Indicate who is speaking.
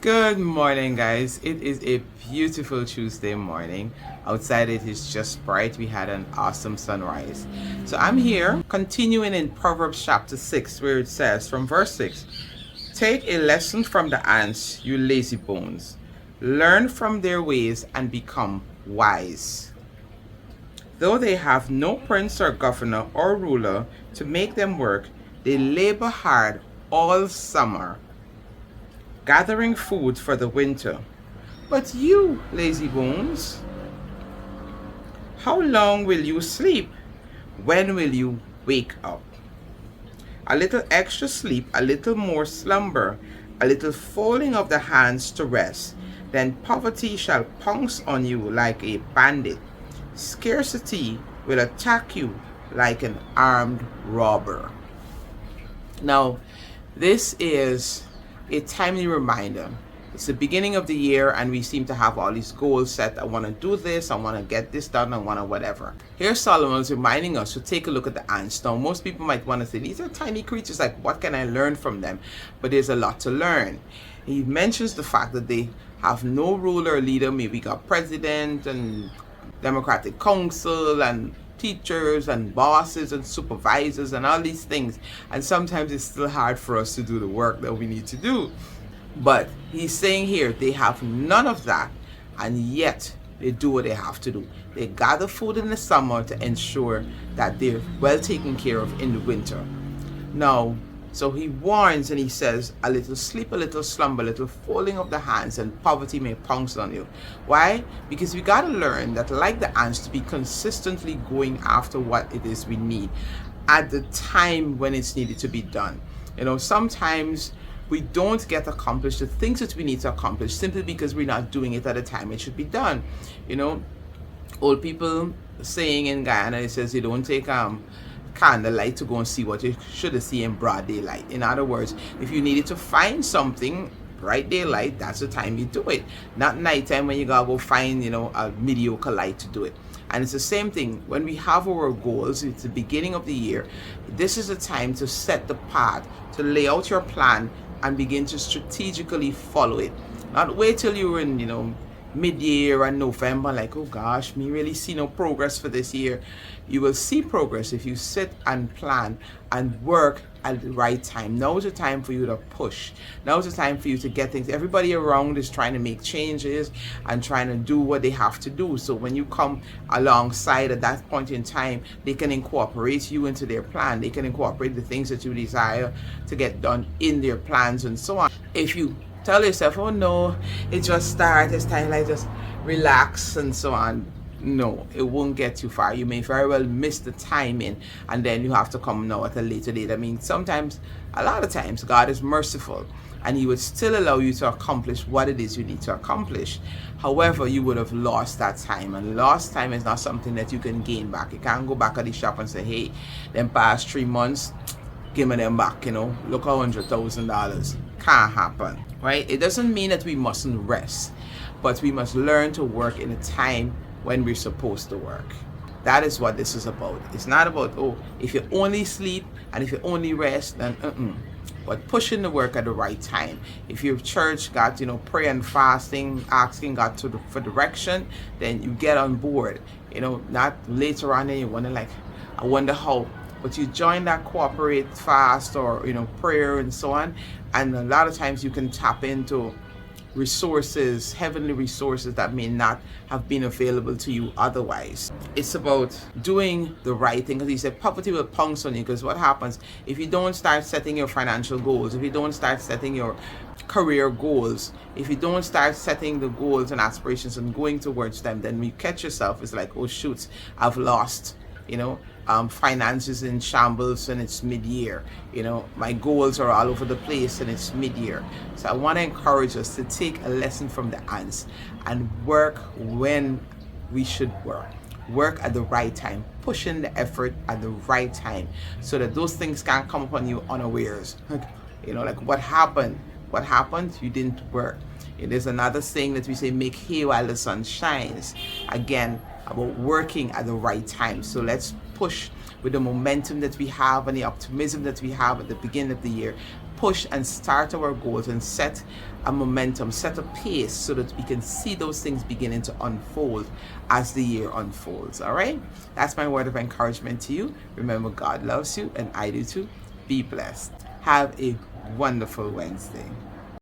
Speaker 1: Good morning, guys. It is a beautiful Tuesday morning. Outside it is just bright. We had an awesome sunrise. So I'm here continuing in Proverbs chapter 6, where it says from verse 6, take a lesson from the ants, you lazy bones. Learn from their ways and become wise. Though they have no prince or governor or ruler to make them work, they labor hard all summer, gathering food for the winter. But you, lazy bones, how long will you sleep? When will you wake up? A little extra sleep, a little more slumber, a little folding of the hands to rest. Then poverty shall pounce on you like a bandit. Scarcity will attack you like an armed robber. Now, this is a timely reminder. It's the beginning of the year and we seem to have all these goals set. I want to do this, I want to get this done, I want to whatever. Here Solomon's reminding us to take a look at the ants. Now most people might want to say these are tiny creatures, like what can I learn from them? But there's a lot to learn. He mentions the fact that they have no ruler or leader. Maybe got president and democratic council and teachers and bosses and supervisors and all these things, and sometimes it's still hard for us to do the work that we need to do. But he's saying here they have none of that, and yet they do what they have to do. They gather food in the summer to ensure that they're well taken care of in the winter. Now, so he warns and he says, a little sleep, a little slumber, a little folding of the hands, and poverty may pounce on you. Why? Because we got to learn that, like the ants, to be consistently going after what it is we need at the time when it's needed to be done. You know, sometimes we don't get accomplished the things that we need to accomplish simply because we're not doing it at the time it should be done. You know, old people saying in Guyana, it says you don't take candlelight to go and see what you should have seen in broad daylight. In other words, if you needed to find something bright daylight, that's the time you do it, not nighttime when you gotta go find, you know, a mediocre light to do it. And it's the same thing when we have our goals. It's the beginning of the year. This is the time to set the path, to lay out your plan and begin to strategically follow it. Not wait till you're in, you know, mid-year and November, like, oh gosh, me really see no progress for this year. You will see progress if you sit and plan and work at the right time. Now is the time for you to push. Now is the time for you to get things. Everybody around is trying to make changes and trying to do what they have to do. So when you come alongside at that point in time, they can incorporate you into their plan. They can incorporate the things that you desire to get done in their plans and so on. If you tell yourself, oh no, it just started, it's time, like just relax and so on. No, it won't get you far. You may very well miss the timing and then you have to come now at a later date. I mean, sometimes, a lot of times, God is merciful and He would still allow you to accomplish what it is you need to accomplish. However, you would have lost that time, and lost time is not something that you can gain back. You can't go back at the shop and say, hey, them past 3 months, give me them back, you know, look, $100,000. Can't happen, right? It doesn't mean that we mustn't rest, but we must learn to work in a time when we're supposed to work. That is what this is about. It's not about, oh, if you only sleep and if you only rest, then but pushing the work at the right time. If your church got, you know, prayer and fasting, asking God for direction, then you get on board. You know, not later on and you wonder, like, I wonder how. But you join that corporate fast or, you know, prayer and so on, and a lot of times you can tap into resources, heavenly resources that may not have been available to you otherwise. It's about doing the right thing, because he said poverty will pounce on you. Because what happens if you don't start setting your financial goals, if you don't start setting your career goals, if you don't start setting the goals and aspirations and going towards them, then when you catch yourself, it's like, oh shoot, I've lost, you know, finances in shambles and it's mid-year. You know, my goals are all over the place and it's mid-year. So I want to encourage us to take a lesson from the ants and work when we should work at the right time, push in the effort at the right time, so that those things can't come upon you unawares. You know, like what happened? You didn't work. It is another saying that we say, make hay while the sun shines. Again, about working at the right time. So let's push with the momentum that we have and the optimism that we have at the beginning of the year. push and start our goals and set a momentum, set a pace so that we can see those things beginning to unfold as the year unfolds. All right? That's my word of encouragement to you. Remember, God loves you and I do too. Be blessed. Have a wonderful Wednesday.